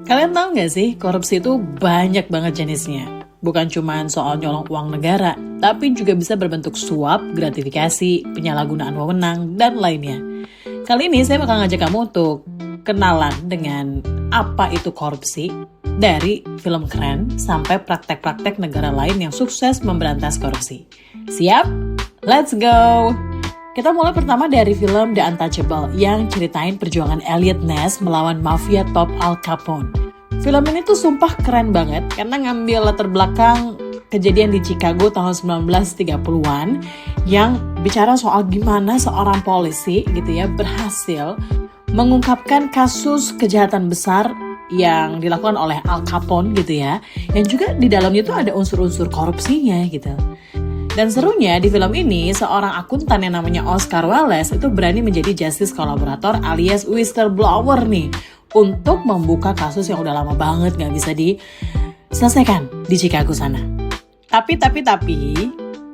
Kalian tahu nggak sih, korupsi itu banyak banget jenisnya. Bukan cuma soal nyolong uang negara, tapi juga bisa berbentuk suap, gratifikasi, penyalahgunaan wewenang, dan lainnya. Kali ini saya bakal ngajak kamu untuk kenalan dengan apa itu korupsi, dari film keren sampai praktek-praktek negara lain yang sukses memberantas korupsi. Siap? Let's go! Kita mulai pertama dari film The Untouchable yang ceritain perjuangan Eliot Ness melawan mafia top Al Capone. Film ini tuh sumpah keren banget karena ngambil latar belakang kejadian di Chicago tahun 1930-an yang bicara soal gimana seorang polisi gitu ya berhasil mengungkapkan kasus kejahatan besar yang dilakukan oleh Al Capone gitu ya, yang juga di dalamnya tuh ada unsur-unsur korupsinya gitu. Dan serunya di film ini, seorang akuntan yang namanya Oscar Welles itu berani menjadi justice kolaborator alias whistleblower nih untuk membuka kasus yang udah lama banget gak bisa diselesaikan di Chicago sana. Tapi,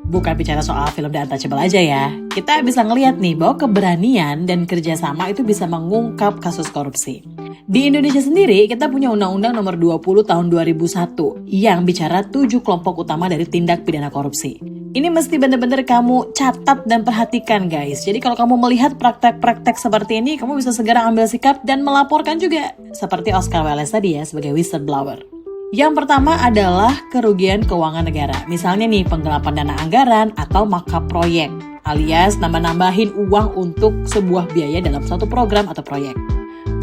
bukan bicara soal film The Untouchable aja ya. Kita bisa ngelihat nih bahwa keberanian dan kerjasama itu bisa mengungkap kasus korupsi. Di Indonesia sendiri, kita punya Undang-Undang Nomor 20 Tahun 2001 yang bicara 7 kelompok utama dari tindak pidana korupsi. Ini mesti benar-benar kamu catat dan perhatikan guys. Jadi kalau kamu melihat praktek-praktek seperti ini, kamu bisa segera ambil sikap dan melaporkan juga. Seperti Oscar Welles tadi ya, sebagai whistleblower. Yang pertama adalah kerugian keuangan negara. Misalnya nih, penggelapan dana anggaran atau markup proyek, alias nambah-nambahin uang untuk sebuah biaya dalam suatu program atau proyek.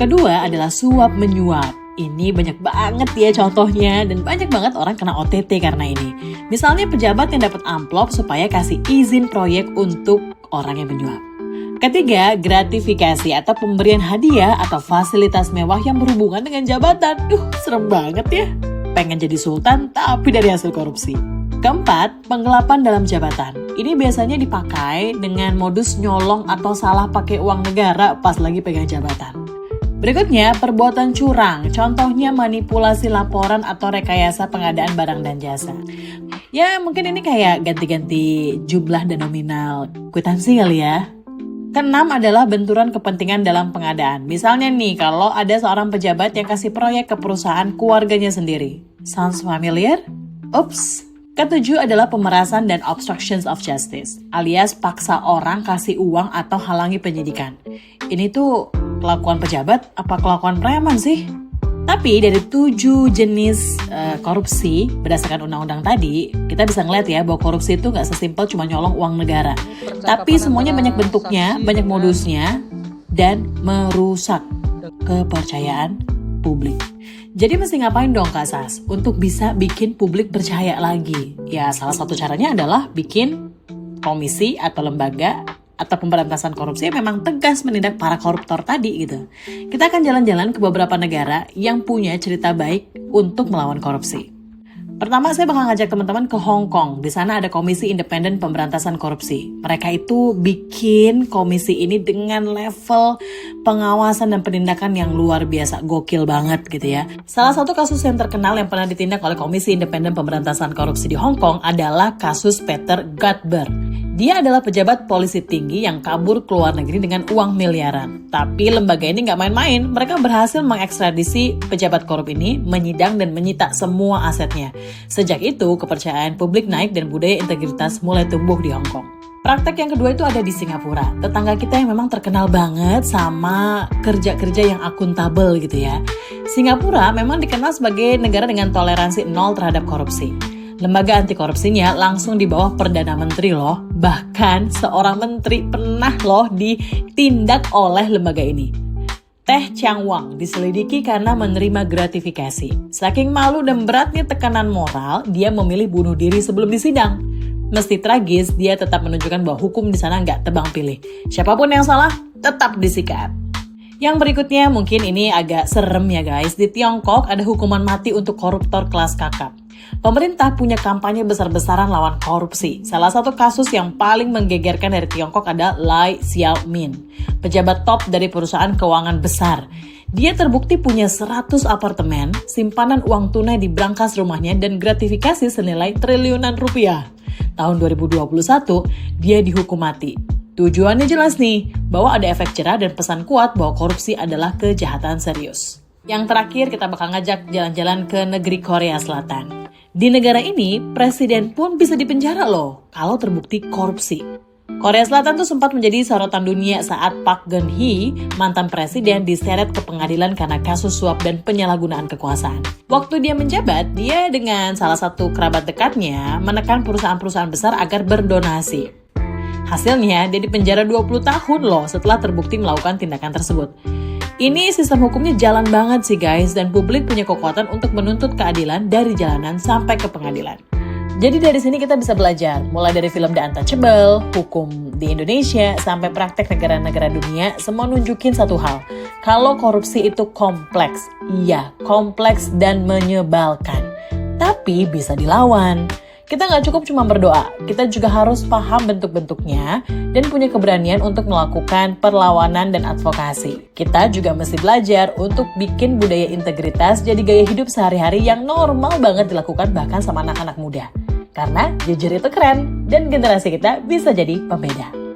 Kedua adalah suap menyuap. Ini banyak banget ya contohnya dan banyak banget orang kena OTT karena ini. Misalnya pejabat yang dapat amplop supaya kasih izin proyek untuk orang yang menyuap. Ketiga, gratifikasi atau pemberian hadiah atau fasilitas mewah yang berhubungan dengan jabatan. Serem banget ya. Pengen jadi sultan tapi dari hasil korupsi. Keempat, penggelapan dalam jabatan. Ini biasanya dipakai dengan modus nyolong atau salah pakai uang negara pas lagi pegang jabatan. Berikutnya, perbuatan curang, contohnya manipulasi laporan atau rekayasa pengadaan barang dan jasa. Ya, mungkin ini kayak ganti-ganti jumlah dan nominal kwitansi kali ya. Keenam adalah benturan kepentingan dalam pengadaan. Misalnya nih, kalau ada seorang pejabat yang kasih proyek ke perusahaan keluarganya sendiri. Sounds familiar? Ups. Ketujuh adalah pemerasan dan obstructions of justice, alias paksa orang kasih uang atau halangi penyidikan. Ini tuh kelakuan pejabat apa kelakuan preman sih? Tapi dari 7 jenis korupsi berdasarkan undang-undang tadi, kita bisa ngeliat ya bahwa korupsi itu gak sesimpel cuma nyolong uang negara. Tapi semuanya banyak bentuknya, banyak modusnya, dan merusak kepercayaan publik. Jadi mesti ngapain dong Kak Sas untuk bisa bikin publik percaya lagi? Ya salah satu caranya adalah bikin komisi atau lembaga atau pemberantasan korupsi yang memang tegas menindak para koruptor tadi gitu. Kita akan jalan-jalan ke beberapa negara yang punya cerita baik untuk melawan korupsi. Pertama, saya bakal ngajak teman-teman ke Hong Kong. Di sana ada Komisi Independen Pemberantasan Korupsi. Mereka itu bikin komisi ini dengan level pengawasan dan penindakan yang luar biasa, gokil banget gitu ya. Salah satu kasus yang terkenal yang pernah ditindak oleh Komisi Independen Pemberantasan Korupsi di Hong Kong adalah kasus Peter Godber. Dia adalah pejabat polisi tinggi yang kabur ke luar negeri dengan uang miliaran. Tapi lembaga ini nggak main-main. Mereka berhasil mengekstradisi pejabat korup ini, menyidang dan menyita semua asetnya. Sejak itu, kepercayaan publik naik dan budaya integritas mulai tumbuh di Hong Kong. Praktek yang kedua itu ada di Singapura. Tetangga kita yang memang terkenal banget sama kerja-kerja yang akuntabel gitu ya. Singapura memang dikenal sebagai negara dengan toleransi nol terhadap korupsi. Lembaga anti korupsinya langsung di bawah Perdana Menteri loh. Bahkan seorang menteri pernah loh ditindak oleh lembaga ini. Teh Chang Wang diselidiki karena menerima gratifikasi. Saking malu dan beratnya tekanan moral, dia memilih bunuh diri sebelum disidang. Meski tragis, dia tetap menunjukkan bahwa hukum di sana nggak tebang pilih. Siapapun yang salah, tetap disikat. Yang berikutnya mungkin ini agak serem ya guys. Di Tiongkok ada hukuman mati untuk koruptor kelas kakap. Pemerintah punya kampanye besar-besaran lawan korupsi. Salah satu kasus yang paling menggegerkan dari Tiongkok adalah Lai Xiaomin, pejabat top dari perusahaan keuangan besar. Dia terbukti punya 100 apartemen, simpanan uang tunai di brankas rumahnya, dan gratifikasi senilai triliunan rupiah. Tahun 2021, dia dihukum mati. Tujuannya jelas nih, bahwa ada efek jerah dan pesan kuat bahwa korupsi adalah kejahatan serius. Yang terakhir kita bakal ngajak jalan-jalan ke negeri Korea Selatan. Di negara ini, presiden pun bisa dipenjara loh kalau terbukti korupsi. Korea Selatan tuh sempat menjadi sorotan dunia saat Park Geun-hye, mantan presiden, diseret ke pengadilan karena kasus suap dan penyalahgunaan kekuasaan. Waktu dia menjabat, dia dengan salah satu kerabat dekatnya menekan perusahaan-perusahaan besar agar berdonasi. Hasilnya, dia dipenjara 20 tahun loh setelah terbukti melakukan tindakan tersebut. Ini sistem hukumnya jalan banget sih guys, dan publik punya kekuatan untuk menuntut keadilan dari jalanan sampai ke pengadilan. Jadi dari sini kita bisa belajar, mulai dari film The Untouchable, hukum di Indonesia, sampai praktek negara-negara dunia, semua nunjukin satu hal. Kalau korupsi itu kompleks, iya, kompleks dan menyebalkan. Tapi bisa dilawan. Kita nggak cukup cuma berdoa, kita juga harus paham bentuk-bentuknya dan punya keberanian untuk melakukan perlawanan dan advokasi. Kita juga mesti belajar untuk bikin budaya integritas jadi gaya hidup sehari-hari yang normal banget dilakukan bahkan sama anak-anak muda. Karena jujur itu keren dan generasi kita bisa jadi pembeda.